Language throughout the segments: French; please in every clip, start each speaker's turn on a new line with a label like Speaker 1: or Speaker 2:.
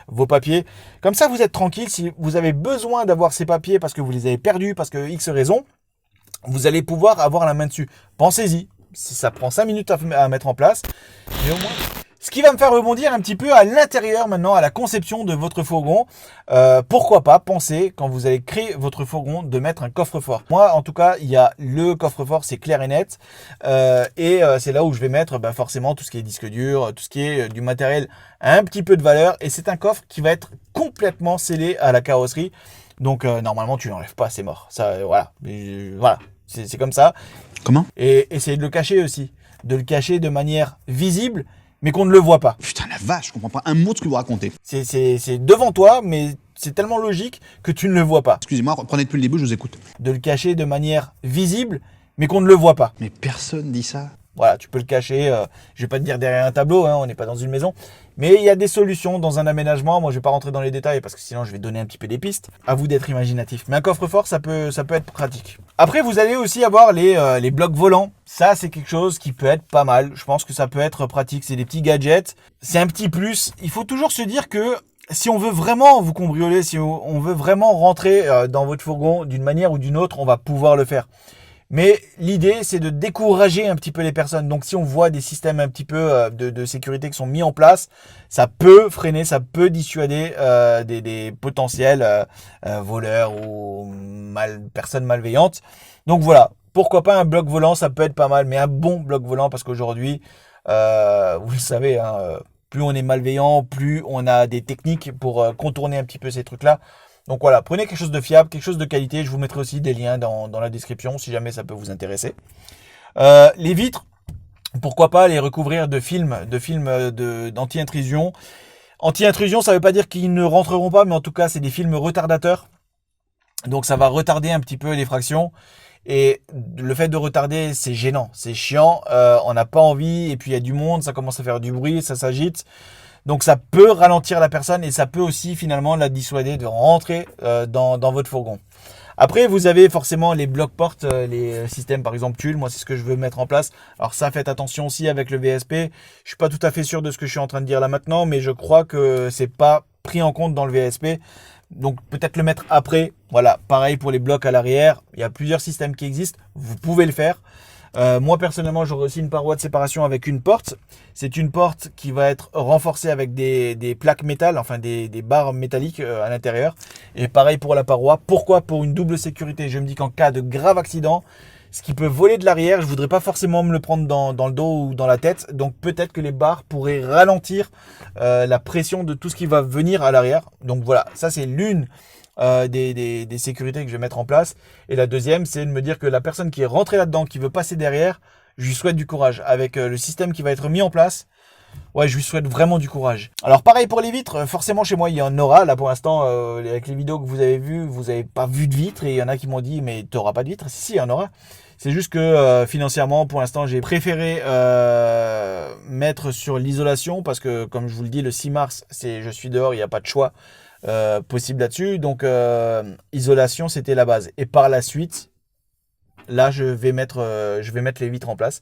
Speaker 1: vos papiers. Comme ça, vous êtes tranquille. Si vous avez besoin d'avoir ces papiers parce que vous les avez perdus, parce que X raison, vous allez pouvoir avoir la main dessus. Pensez-y. Ça prend 5 minutes à mettre en place. Mais au moins... Ce qui va me faire rebondir un petit peu à l'intérieur maintenant, à la conception de votre fourgon. Pourquoi pas penser, quand vous allez créer votre fourgon, de mettre un coffre-fort. Moi, en tout cas, il y a le coffre-fort, c'est clair et net. C'est là où je vais mettre forcément tout ce qui est disque dur, tout ce qui est du matériel un petit peu de valeur. Et c'est un coffre qui va être complètement scellé à la carrosserie. Donc normalement, tu l'enlèves pas, c'est mort. Ça, voilà. Voilà, c'est comme ça.
Speaker 2: Comment ?
Speaker 1: Et essayez de le cacher aussi. De le cacher de manière visible, mais qu'on ne le voit pas.
Speaker 2: Putain, la vache, je comprends pas un mot de ce que vous racontez.
Speaker 1: C'est devant toi, mais c'est tellement logique que tu ne le vois pas.
Speaker 2: Excusez-moi, reprenez depuis le début, je vous écoute.
Speaker 1: De le cacher de manière visible, mais qu'on ne le voit pas.
Speaker 2: Mais personne dit ça.
Speaker 1: Voilà, tu peux le cacher, je vais pas te dire derrière un tableau, hein, on n'est pas dans une maison. Mais il y a des solutions dans un aménagement. Moi, je vais pas rentrer dans les détails parce que sinon, je vais donner un petit peu des pistes. À vous d'être imaginatif. Mais un coffre-fort, ça peut être pratique. Après, vous allez aussi avoir les blocs volants. Ça, c'est quelque chose qui peut être pas mal. Je pense que ça peut être pratique. C'est des petits gadgets. C'est un petit plus. Il faut toujours se dire que si on veut vraiment vous cambrioler, si on veut vraiment rentrer dans votre fourgon d'une manière ou d'une autre, on va pouvoir le faire. Mais l'idée, c'est de décourager un petit peu les personnes. Donc, si on voit des systèmes un petit peu de sécurité qui sont mis en place, ça peut freiner, ça peut dissuader des potentiels voleurs ou personnes malveillantes. Donc, voilà. Pourquoi pas un bloc volant, ça peut être pas mal. Mais un bon bloc volant, parce qu'aujourd'hui, vous le savez, hein, plus on est malveillant, plus on a des techniques pour contourner un petit peu ces trucs-là. Donc voilà, prenez quelque chose de fiable, quelque chose de qualité. Je vous mettrai aussi des liens dans la description si jamais ça peut vous intéresser. Les vitres, pourquoi pas les recouvrir de films d'anti-intrusion. Anti-intrusion, ça ne veut pas dire qu'ils ne rentreront pas, mais en tout cas, c'est des films retardateurs. Donc ça va retarder un petit peu les fractions. Et le fait de retarder, c'est gênant, c'est chiant. On n'a pas envie, et puis il y a du monde, ça commence à faire du bruit, ça s'agite. Donc ça peut ralentir la personne et ça peut aussi finalement la dissuader de rentrer dans votre fourgon. Après, vous avez forcément les blocs-portes, les systèmes par exemple Tulle. Moi, c'est ce que je veux mettre en place. Alors ça, faites attention aussi avec le VSP. Je suis pas tout à fait sûr de ce que je suis en train de dire là maintenant, mais je crois que c'est pas pris en compte dans le VSP. Donc peut-être le mettre après. Voilà, pareil pour les blocs à l'arrière. Il y a plusieurs systèmes qui existent. Vous pouvez le faire. Moi personnellement, j'aurai aussi une paroi de séparation avec une porte. C'est une porte qui va être renforcée avec des plaques métal, enfin des barres métalliques à l'intérieur. Et pareil pour la paroi. Pourquoi ? Pour une double sécurité. Je me dis qu'en cas de grave accident, ce qui peut voler de l'arrière, je voudrais pas forcément me le prendre dans le dos ou dans la tête. Donc peut-être que les barres pourraient ralentir la pression de tout ce qui va venir à l'arrière. Donc voilà, ça c'est l'une des sécurités que je vais mettre en place. Et la deuxième, c'est de me dire que la personne qui est rentrée là-dedans, qui veut passer derrière, je lui souhaite du courage. Avec le système qui va être mis en place, ouais, je lui souhaite vraiment du courage. Alors pareil pour les vitres, forcément chez moi il y en aura. Là pour l'instant, avec les vidéos que vous avez vues, vous n'avez pas vu de vitres. Et il y en a qui m'ont dit, mais tu n'auras pas de vitres. Si, il y en aura. C'est juste que financièrement, pour l'instant, j'ai préféré mettre sur l'isolation. Parce que comme je vous le dis, le 6 mars, je suis dehors, il n'y a pas de choix possible là-dessus. Donc isolation, c'était la base. Et par la suite, là je vais mettre les vitres en place.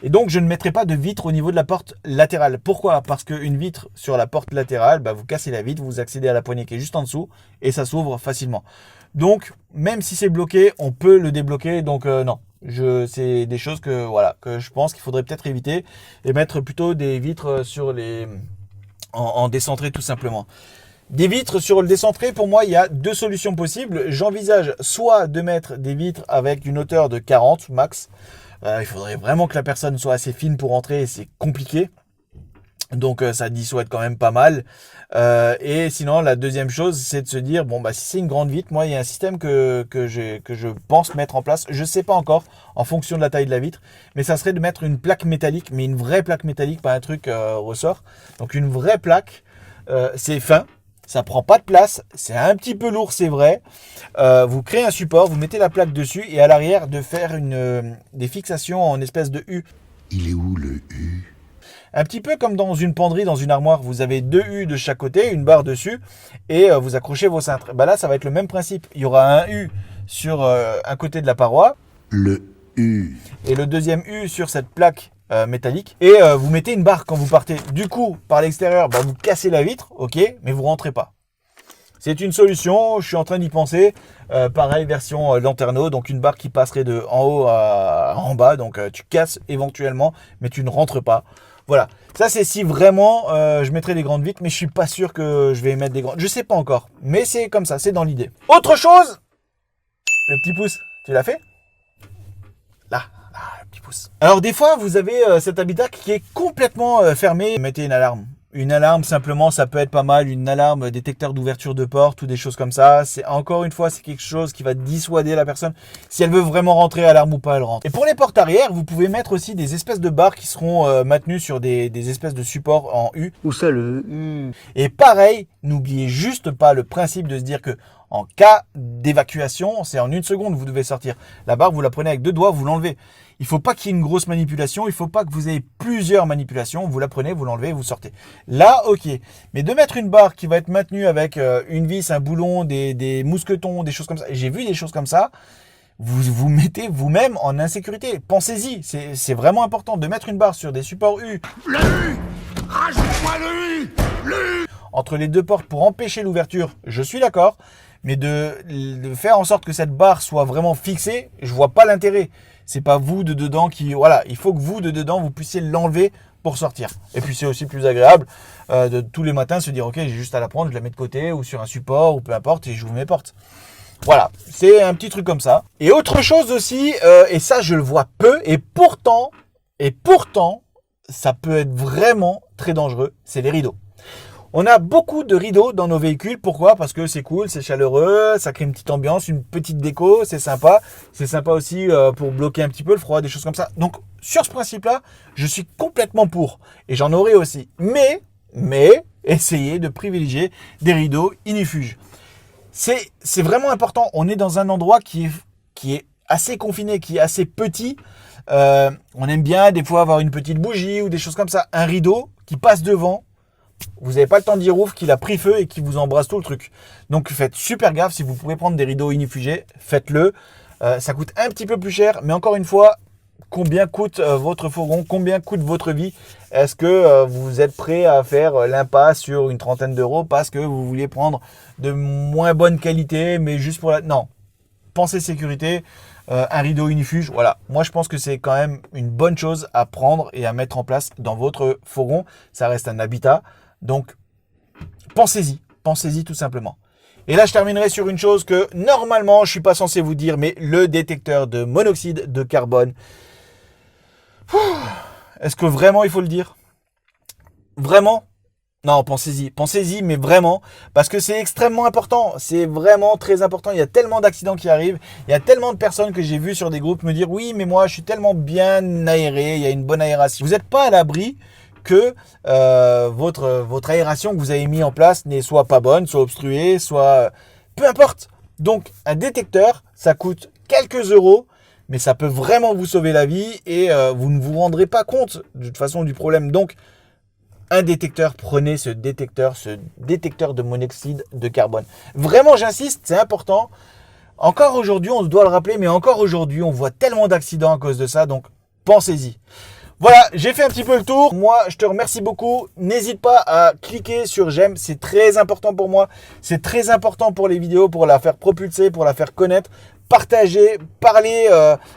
Speaker 1: Et donc je ne mettrai pas de vitre au niveau de la porte latérale. Pourquoi ? Parce qu'une vitre sur la porte latérale, vous cassez la vitre, vous accédez à la poignée qui est juste en dessous et ça s'ouvre facilement. Donc même si c'est bloqué, on peut le débloquer. Donc non, c'est des choses que je pense qu'il faudrait peut-être éviter et mettre plutôt des vitres sur en décentré tout simplement. Des vitres sur le décentré, pour moi, il y a deux solutions possibles. J'envisage soit de mettre des vitres avec une hauteur de 40 max. Il faudrait vraiment que la personne soit assez fine pour entrer et c'est compliqué. Donc ça dissuade quand même pas mal. Et sinon, la deuxième chose, c'est de se dire, si c'est une grande vitre, moi, il y a un système que je pense mettre en place. Je sais pas encore, en fonction de la taille de la vitre. Mais ça serait de mettre une plaque métallique, mais une vraie plaque métallique, pas un truc ressort. Donc une vraie plaque, c'est fin. Ça prend pas de place, c'est un petit peu lourd, c'est vrai. Vous créez un support, vous mettez la plaque dessus et à l'arrière de faire des fixations en espèce de U.
Speaker 2: Il est où le U ?
Speaker 1: Un petit peu comme dans une penderie, dans une armoire, vous avez 2 U de chaque côté, une barre dessus et vous accrochez vos cintres. Là, ça va être le même principe. Il y aura un U sur un côté de la paroi.
Speaker 2: Le U.
Speaker 1: Et le deuxième U sur cette plaque métallique et vous mettez une barre quand vous partez. Du coup, par l'extérieur, vous cassez la vitre, ok, mais vous rentrez pas. C'est une solution, je suis en train d'y penser. Pareil, version Lanterneau, donc une barre qui passerait de en haut à en bas. Donc tu casses éventuellement, mais tu ne rentres pas. Voilà, ça c'est si vraiment je mettrais des grandes vitres, mais je suis pas sûr que je vais mettre des grandes. Je sais pas encore, mais c'est comme ça, c'est dans l'idée. Autre chose, le petit pouce, tu l'as fait ? Là, le petit pouce. Alors des fois, vous avez cet habitacle qui est complètement fermé. Mettez une alarme. Une alarme, simplement, ça peut être pas mal. Une alarme détecteur d'ouverture de porte ou des choses comme ça. C'est encore une fois, c'est quelque chose qui va dissuader la personne. Si elle veut vraiment rentrer, alarme ou pas, elle rentre. Et pour les portes arrière, vous pouvez mettre aussi des espèces de barres qui seront maintenues sur des espèces de supports en U.
Speaker 3: Où ça le U?
Speaker 1: Et pareil, n'oubliez juste pas le principe de se dire que en cas d'évacuation, c'est en 1 seconde vous devez sortir. La barre, vous la prenez avec 2 doigts, vous l'enlevez. Il faut pas qu'il y ait une grosse manipulation, il faut pas que vous ayez plusieurs manipulations. Vous la prenez, vous l'enlevez, vous sortez. Là, ok. Mais de mettre une barre qui va être maintenue avec une vis, un boulon, des mousquetons, des choses comme ça. J'ai vu des choses comme ça. Vous vous mettez vous-même en insécurité. Pensez-y, c'est vraiment important de mettre une barre sur des supports U.
Speaker 2: Le U! Rajoute-moi le U! Le U!
Speaker 1: Entre les 2 portes pour empêcher l'ouverture, je suis d'accord. Mais de faire en sorte que cette barre soit vraiment fixée, je vois pas l'intérêt. C'est pas vous de dedans qui... Voilà, il faut que vous de dedans, vous puissiez l'enlever pour sortir. Et puis c'est aussi plus agréable de tous les matins se dire ok, j'ai juste à la prendre, je la mets de côté ou sur un support ou peu importe et j'ouvre mes portes. Voilà, c'est un petit truc comme ça. Et autre chose aussi, et ça je le vois peu, et pourtant, ça peut être vraiment très dangereux, c'est les rideaux. On a beaucoup de rideaux dans nos véhicules. Pourquoi ? Parce que c'est cool, c'est chaleureux, ça crée une petite ambiance, une petite déco, c'est sympa. C'est sympa aussi pour bloquer un petit peu le froid, des choses comme ça. Donc, sur ce principe-là, je suis complètement pour. Et j'en aurai aussi. Mais, essayez de privilégier des rideaux inifuges. C'est vraiment important. On est dans un endroit qui est assez confiné, qui est assez petit. On aime bien des fois avoir une petite bougie ou des choses comme ça. Un rideau qui passe devant. Vous n'avez pas le temps de dire ouf qu'il a pris feu et qu'il vous embrasse tout le truc. Donc faites super gaffe, si vous pouvez prendre des rideaux inifugés, faites-le. Ça coûte un petit peu plus cher, mais encore une fois, combien coûte votre fourgon, combien coûte votre vie? Est-ce que vous êtes prêt à faire l'impasse sur une 30aine d'euros parce que vous vouliez prendre de moins bonne qualité, mais juste pour la... Non, pensez sécurité. Un rideau unifuge, voilà. Moi, je pense que c'est quand même une bonne chose à prendre et à mettre en place dans votre fourgon. Ça reste un habitat. Donc, pensez-y tout simplement. Et là, je terminerai sur une chose que normalement, je suis pas censé vous dire, mais le détecteur de monoxyde de carbone. Est-ce que vraiment il faut le dire ? Vraiment ? Non, pensez-y, mais vraiment, parce que c'est extrêmement important, c'est vraiment très important. Il y a tellement d'accidents qui arrivent, il y a tellement de personnes que j'ai vues sur des groupes me dire oui, mais moi je suis tellement bien aéré, il y a une bonne aération. Vous n'êtes pas à l'abri que votre aération que vous avez mis en place n'est soit pas bonne, soit obstruée, soit peu importe. Donc un détecteur, ça coûte quelques euros, mais ça peut vraiment vous sauver la vie et vous ne vous rendrez pas compte de toute façon du problème. Donc un détecteur, prenez ce détecteur de monoxyde de carbone. Vraiment, j'insiste, c'est important. Encore aujourd'hui, on doit le rappeler, mais encore aujourd'hui, on voit tellement d'accidents à cause de ça, donc pensez-y. Voilà, j'ai fait un petit peu le tour. Moi, je te remercie beaucoup. N'hésite pas à cliquer sur j'aime, c'est très important pour moi. C'est très important pour les vidéos, pour la faire propulser, pour la faire connaître. Partagez, parlez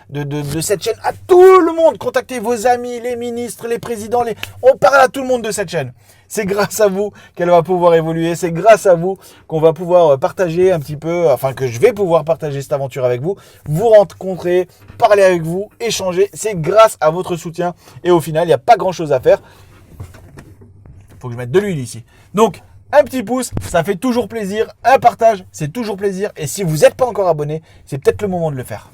Speaker 1: de cette chaîne à tout le monde. Contactez vos amis, les ministres, les présidents. On parle à tout le monde de cette chaîne. C'est grâce à vous qu'elle va pouvoir évoluer. C'est grâce à vous qu'on va pouvoir partager un petit peu, enfin que je vais pouvoir partager cette aventure avec vous, vous rencontrer, parler avec vous, échanger. C'est grâce à votre soutien. Et au final, il n'y a pas grand-chose à faire. Faut que je mette de l'huile ici. Donc, un petit pouce, ça fait toujours plaisir. Un partage, c'est toujours plaisir. Et si vous n'êtes pas encore abonné, c'est peut-être le moment de le faire.